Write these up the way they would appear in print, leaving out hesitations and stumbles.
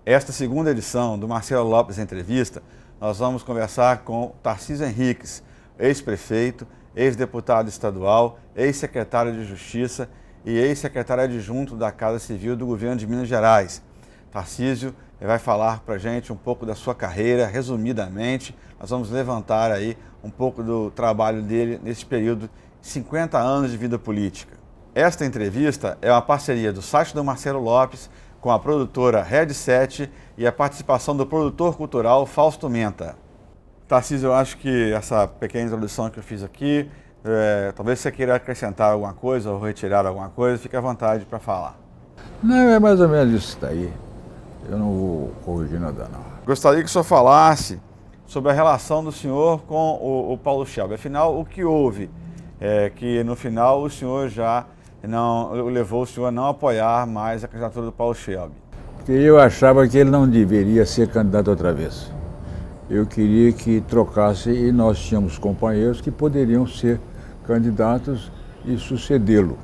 Esta segunda edição do Marcelo Lopes Entrevista, nós vamos conversar com Tarcísio Henriques, ex-prefeito, ex-deputado estadual, ex-secretário de Justiça e ex-secretário adjunto da Casa Civil do governo de Minas Gerais. Tarcísio vai falar para a gente um pouco da sua carreira, resumidamente. Nós vamos levantar aí um pouco do trabalho dele nesse período de 50 anos de vida política. Esta entrevista é uma parceria do site do Marcelo Lopes com a produtora Red 7 e a participação do produtor cultural Fausto Menta. Tarcísio, eu acho que essa pequena introdução que eu fiz aqui, talvez você queira acrescentar alguma coisa ou retirar alguma coisa, fique à vontade para falar. Não, é mais ou menos isso daí. Eu não vou corrigir nada, não. Gostaria que o senhor falasse sobre a relação do senhor com o Paulo Scelbi. Afinal, o que houve? Que no final o senhor já não levou o senhor a não apoiar mais a candidatura do Paulo Scelbi. Porque eu achava que ele não deveria ser candidato outra vez. Eu queria que trocasse e nós tínhamos companheiros que poderiam ser candidatos e sucedê-lo.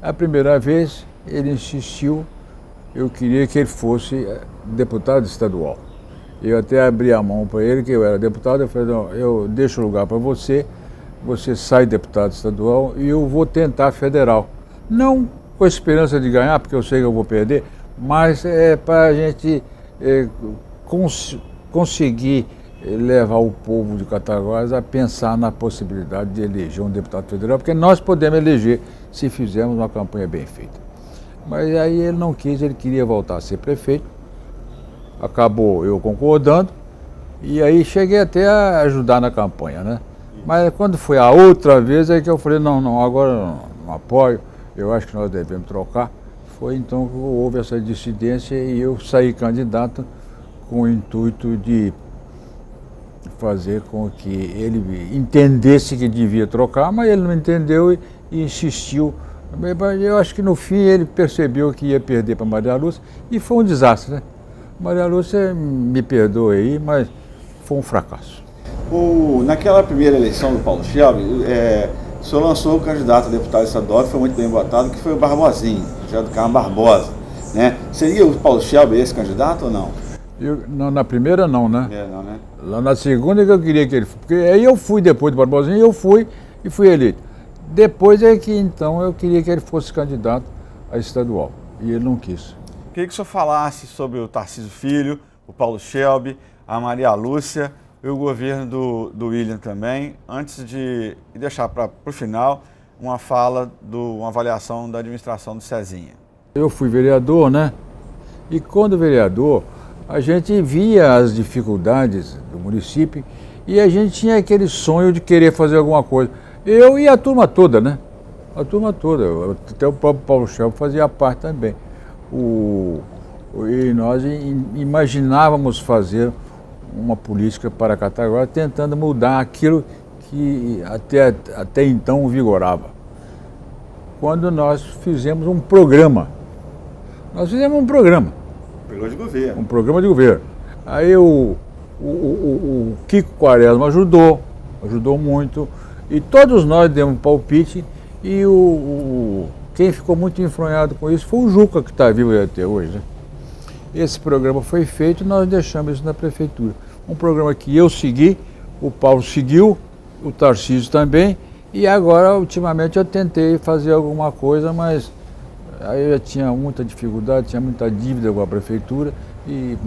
A primeira vez ele insistiu, eu queria que ele fosse deputado estadual. Eu até abri a mão para ele, que eu era deputado, eu falei, não, eu deixo o lugar para você, você sai deputado estadual e eu vou tentar federal. Não com a esperança de ganhar, porque eu sei que eu vou perder, mas é para a gente conseguir levar o povo de Cataguases a pensar na possibilidade de eleger um deputado federal, porque nós podemos eleger se fizermos uma campanha bem feita. Mas aí ele não quis, ele queria voltar a ser prefeito, acabou eu concordando, e aí cheguei até a ajudar na campanha, né? Mas quando foi a outra vez é que eu falei, não, agora não apoio, eu acho que nós devemos trocar. Foi então que houve essa dissidência e eu saí candidato com o intuito de fazer com que ele entendesse que devia trocar, mas ele não entendeu e insistiu. Eu acho que no fim ele percebeu que ia perder para Maria Lúcia e foi um desastre, né? Maria Lúcia, me perdoe aí, mas foi um fracasso. Naquela primeira eleição do Paulo Scelbi, o senhor lançou o candidato a deputado estadual, que foi muito bem votado, que foi o Barbosinho, Geraldo Carmo Barbosa, né? Seria o Paulo Scelbi esse candidato ou não? Na primeira não, né? Não, né? Lá na segunda que eu queria que ele fosse, porque aí eu fui depois do Barbosinho, eu fui e fui eleito. Depois é que então eu queria que ele fosse candidato a estadual e ele não quis. Queria que o senhor falasse sobre o Tarcísio Filho, o Paulo Scelbi, a Maria Lúcia e o governo do William também, antes de deixar para o final uma fala, uma avaliação da administração do Cezinha. Eu fui vereador, né? E quando vereador, a gente via as dificuldades do município e a gente tinha aquele sonho de querer fazer alguma coisa. Eu e a turma toda, né? A turma toda, até o próprio Paulo Scelbi fazia parte também. E nós imaginávamos fazer uma política para Cataguases tentando mudar aquilo que até então vigorava. Quando nós fizemos um programa. Nós fizemos um programa. Programa de governo. Um programa de governo. Aí o Kiko Quaresma ajudou muito. E todos nós demos um palpite e quem ficou muito enfronhado com isso foi o Juca, que está vivo até hoje, né? Esse programa foi feito e nós deixamos isso na prefeitura. Um programa que eu segui, o Paulo seguiu, o Tarcísio também, e agora, ultimamente, eu tentei fazer alguma coisa, mas aí eu já tinha muita dificuldade, tinha muita dívida com a prefeitura e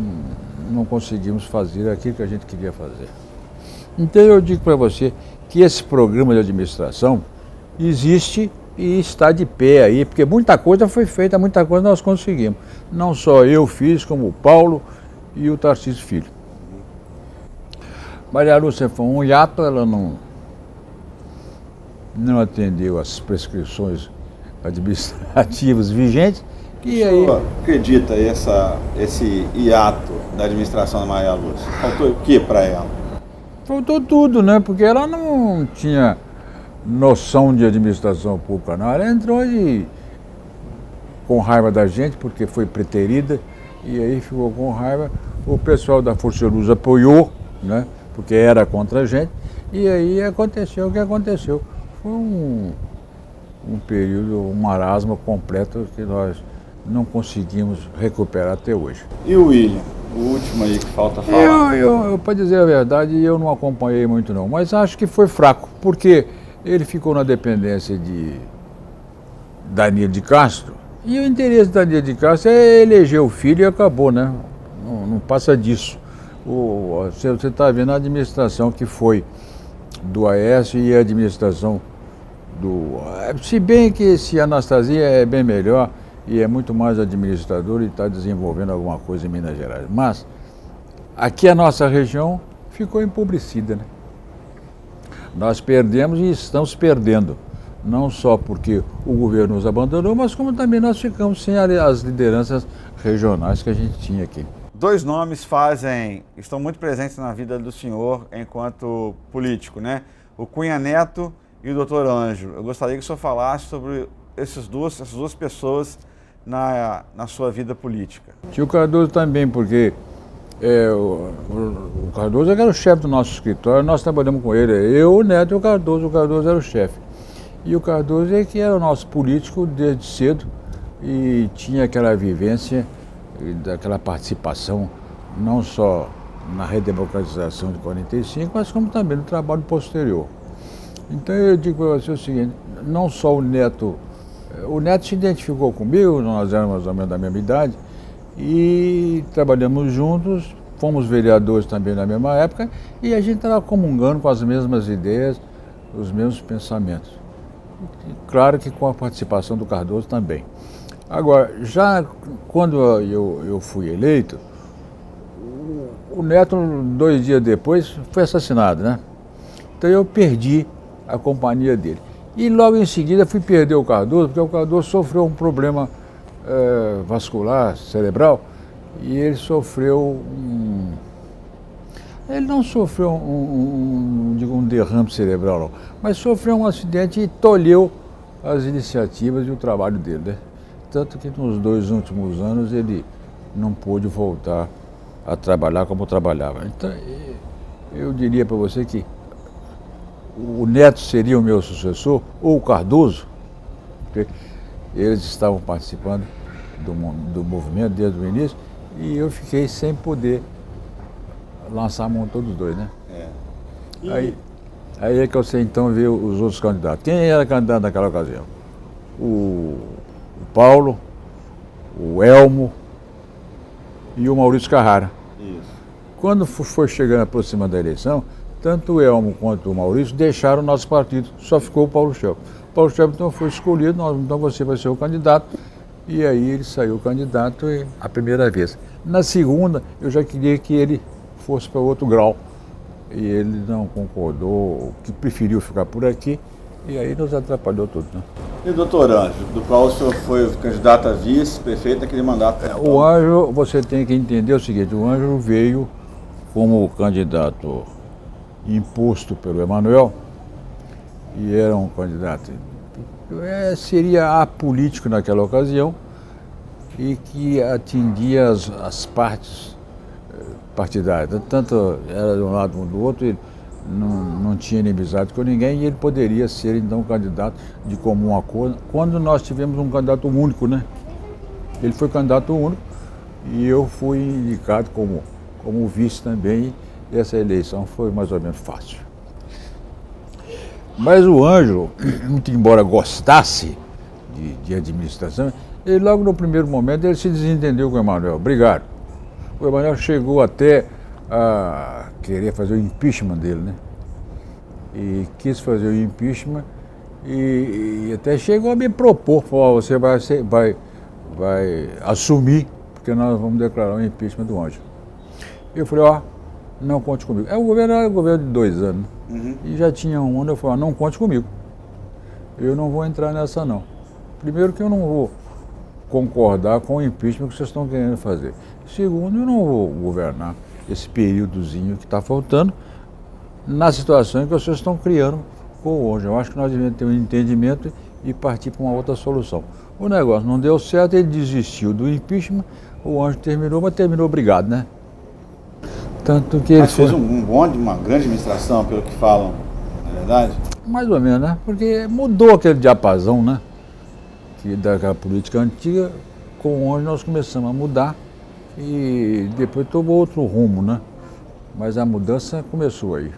não conseguimos fazer aquilo que a gente queria fazer. Então eu digo para você que esse programa de administração existe e está de pé aí, porque muita coisa foi feita, muita coisa nós conseguimos. Não só eu fiz, como o Paulo e o Tarcísio Filho. Maria Lúcia foi um hiato, ela não atendeu às prescrições administrativas vigentes. E aí, o senhor acredita esse hiato da administração da Maria Lúcia? Faltou o que para ela? Faltou tudo, né? Porque ela não tinha noção de administração pública, não. Ela entrou com raiva da gente, porque foi preterida, e aí ficou com raiva. O pessoal da Força de Luz apoiou, né? Porque era contra a gente, e aí aconteceu o que aconteceu. Foi um período, um marasmo completo que nós não conseguimos recuperar até hoje. E o William, o último aí que falta falar? Para dizer a verdade, eu não acompanhei muito não, mas acho que foi fraco, porque ele ficou na dependência de Danilo de Castro, e o interesse de Danilo de Castro é eleger o filho e acabou, né? Não passa disso. Você está vendo a administração que foi do Aécio e a administração do... Se bem que esse Anastasia é bem melhor e é muito mais administrador e está desenvolvendo alguma coisa em Minas Gerais. Mas aqui a nossa região ficou empobrecida, né? Nós perdemos e estamos perdendo. Não só porque o governo nos abandonou, mas como também nós ficamos sem as lideranças regionais que a gente tinha aqui. Dois nomes estão muito presentes na vida do senhor enquanto político, né? O Cunha Neto e o Dr. Ângelo. Eu gostaria que o senhor falasse sobre essas duas pessoas na sua vida política. Tinha o Cardoso também, porque o Cardoso era o chefe do nosso escritório, nós trabalhamos com ele, eu, o Neto e o Cardoso era o chefe. E o Cardoso é que era o nosso político desde cedo e tinha aquela vivência, daquela participação, não só na redemocratização de 45, mas como também no trabalho posterior. Então eu digo para você o seguinte, não só o Neto se identificou comigo, nós éramos mais ou menos da mesma idade, e trabalhamos juntos, fomos vereadores também na mesma época, e a gente estava comungando com as mesmas ideias, os mesmos pensamentos. E, claro que com a participação do Cardoso também. Agora, já quando eu fui eleito, o Neto, 2 dias depois, foi assassinado, né? Então eu perdi a companhia dele. E logo em seguida fui perder o Cardoso, porque o Cardoso sofreu um problema vascular, cerebral, e ele sofreu Ele não sofreu um derrame cerebral, não, mas sofreu um acidente e tolheu as iniciativas e o trabalho dele, né? Tanto que nos 2 últimos anos ele não pôde voltar a trabalhar como trabalhava. Então, eu diria para você que o Neto seria o meu sucessor, ou o Cardoso, porque eles estavam participando do movimento desde o início, e eu fiquei sem poder lançar a mão todos os dois, né? Aí é que você então vê os outros candidatos. Quem era candidato naquela ocasião? O Paulo, o Elmo e o Maurício Carrara. Isso. Quando foi chegando aproximando da eleição, tanto o Elmo quanto o Maurício deixaram o nosso partido, só ficou o Paulo Schaeffer. O Paulo Schaeffer então foi escolhido, então você vai ser o candidato, e aí ele saiu candidato a primeira vez. Na segunda, eu já queria que ele fosse para outro grau, e ele não concordou, que preferiu ficar por aqui, e aí nos atrapalhou tudo, né? E o doutor Ângelo, do qual o senhor foi candidato a vice-prefeito naquele mandato? O Ângelo, você tem que entender o seguinte, o Ângelo veio como candidato imposto pelo Emanuel, e era um candidato, seria apolítico naquela ocasião, e que atingia as partes partidárias. Tanto era de um lado como do outro, ele não tinha inimizade com ninguém, e ele poderia ser então candidato de comum acordo, quando nós tivemos um candidato único, né? Ele foi candidato único e eu fui indicado como vice também, e essa eleição foi mais ou menos fácil. Mas o Ângelo, muito embora gostasse de administração, ele logo no primeiro momento ele se desentendeu com o Emanuel, brigaram. O Emanuel chegou até a querer fazer o impeachment dele, né? E quis fazer o impeachment e até chegou a me propor, falou, você vai assumir, porque nós vamos declarar o impeachment do Ângelo. Eu falei, não conte comigo. O governo era um governo de 2 anos, e já tinha um ano, eu falei, não conte comigo. Eu não vou entrar nessa não. Primeiro que eu não vou concordar com o impeachment que vocês estão querendo fazer. Segundo, eu não vou governar esse períodozinho que está faltando na situação que vocês estão criando com o Ângelo. Eu acho que nós devemos ter um entendimento e partir para uma outra solução. O negócio não deu certo, ele desistiu do impeachment, o Ângelo terminou, mas terminou brigado, né? Tanto que Mas fez uma grande administração, pelo que falam, na verdade? Mais ou menos, né? Porque mudou aquele diapasão, né? Que daquela política antiga com onde nós começamos a mudar e depois tomou outro rumo, né? Mas a mudança começou aí.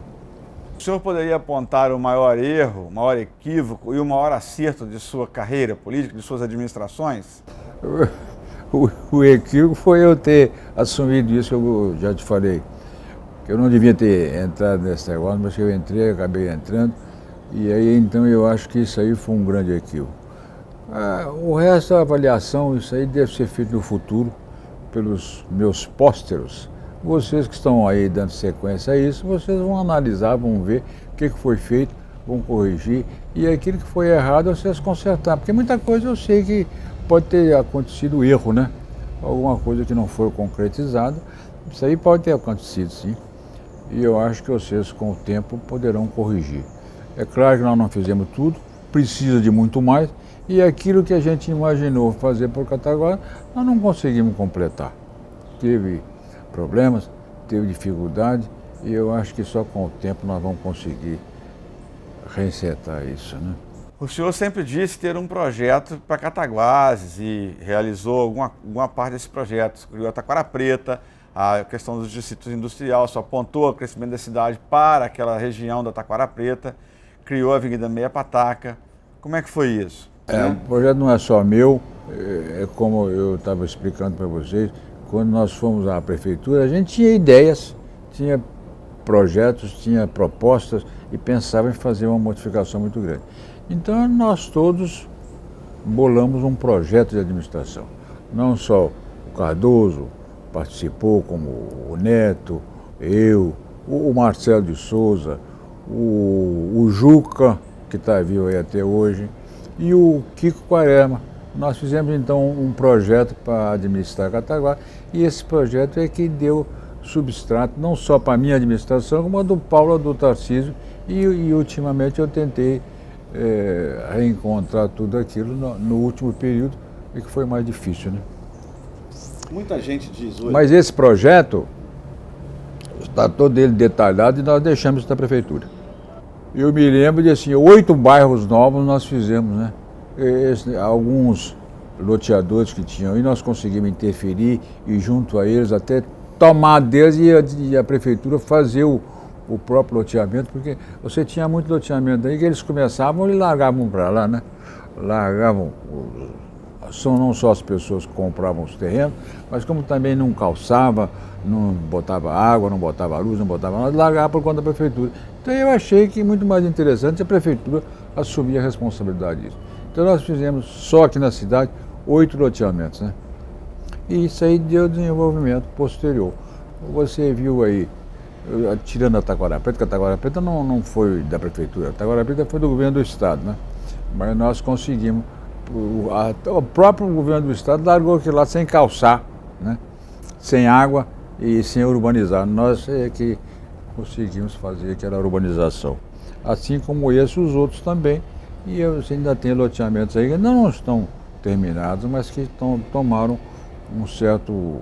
O senhor poderia apontar o maior erro, o maior equívoco e o maior acerto de sua carreira política, de suas administrações? O equívoco foi eu ter assumido isso que eu já te falei. Que eu não devia ter entrado nesse negócio, mas que eu entrei, acabei entrando. E aí então eu acho que isso aí foi um grande equívoco. O resto da avaliação, isso aí deve ser feito no futuro pelos meus pósteros. Vocês que estão aí dando sequência a isso, vocês vão analisar, vão ver o que foi feito, vão corrigir e aquilo que foi errado vocês consertar. Porque muita coisa eu sei que pode ter acontecido erro, né? Alguma coisa que não foi concretizada, isso aí pode ter acontecido, sim. E eu acho que vocês com o tempo poderão corrigir. É claro que nós não fizemos tudo, precisa de muito mais, e aquilo que a gente imaginou fazer por Cataguases, nós não conseguimos completar. Teve problemas, teve dificuldade, e eu acho que só com o tempo nós vamos conseguir reinsetar isso, né? O senhor sempre disse ter um projeto para Cataguases e realizou alguma parte desse projeto. Criou a Taquara Preta, a questão dos distritos industriais, só apontou o crescimento da cidade para aquela região da Taquara Preta, criou a Avenida Meia Pataca. Como é que foi isso? O projeto não é só meu, é como eu estava explicando para vocês, quando nós fomos à prefeitura, a gente tinha ideias, tinha projetos, tinha propostas e pensava em fazer uma modificação muito grande. Então nós todos bolamos um projeto de administração. Não só o Cardoso participou, como o Neto, eu, o Marcelo de Souza, o Juca, que está vivo aí até hoje, e o Kiko Quaresma. Nós fizemos então um projeto para administrar Cataguases e esse projeto é que deu substrato não só para a minha administração, como a do Paulo, do Tarcísio e ultimamente eu tentei reencontrar tudo aquilo no último período e que foi mais difícil, né? Muita gente diz hoje... Mas esse projeto está todo ele detalhado e nós deixamos isso na prefeitura. Eu me lembro de assim, 8 bairros novos nós fizemos, né? Alguns loteadores que tinham e nós conseguimos interferir e junto a eles até tomar deles e a prefeitura fazer o próprio loteamento, porque você tinha muito loteamento aí que eles começavam e largavam para lá, né? Largavam, não só as pessoas que compravam os terrenos, mas como também não calçava, não botava água, não botava luz, não botava nada, largava por conta da prefeitura. Então eu achei que muito mais interessante a prefeitura assumir a responsabilidade disso. Então nós fizemos só aqui na cidade 8 loteamentos, né? E isso aí deu desenvolvimento posterior. Você viu aí, tirando a Taquara Preta, que a Taquara Preta não foi da prefeitura, a Taquara Preta foi do governo do estado, né? Mas nós conseguimos, o próprio governo do estado largou aquilo lá sem calçar, né? Sem água e sem urbanizar. Nós é que conseguimos fazer aquela urbanização. Assim como esses, os outros também. E você ainda tem loteamentos aí que não estão terminados, mas que tomaram um certo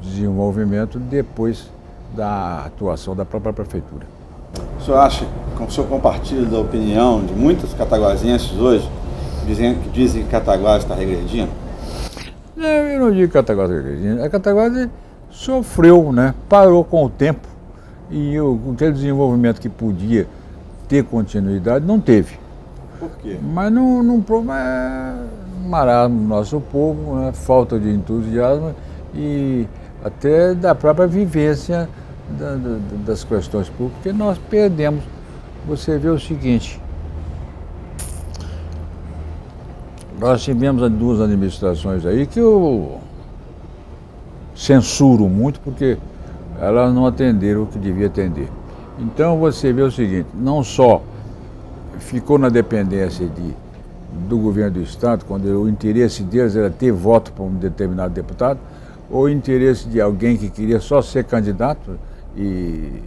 desenvolvimento depois da atuação da própria prefeitura. O senhor acha, o senhor compartilha da opinião de muitos cataguasenses hoje, que dizem que Cataguases está regredindo? Não, eu não digo que Cataguases está regredindo. A Cataguases sofreu, né? Parou com o tempo e aquele desenvolvimento que podia ter continuidade não teve. Por quê? Mas não é marasmo do nosso povo, né? Falta de entusiasmo e até da própria vivência das questões públicas, porque nós perdemos. Você vê o seguinte, nós tivemos 2 administrações aí que eu censuro muito porque elas não atenderam o que devia atender. Então você vê o seguinte, não só ficou na dependência do governo do estado, quando o interesse deles era ter voto para um determinado deputado, ou o interesse de alguém que queria só ser candidato e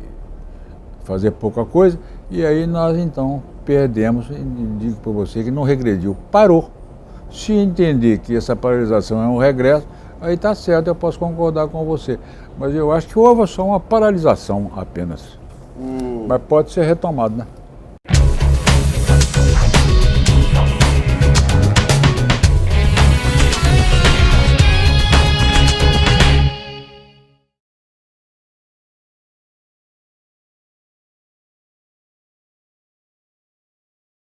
fazer pouca coisa, e aí nós então perdemos, e digo para você que não regrediu, parou. Se entender que essa paralisação é um regresso, aí está certo, eu posso concordar com você. Mas eu acho que houve só uma paralisação apenas. Mas pode ser retomado, né?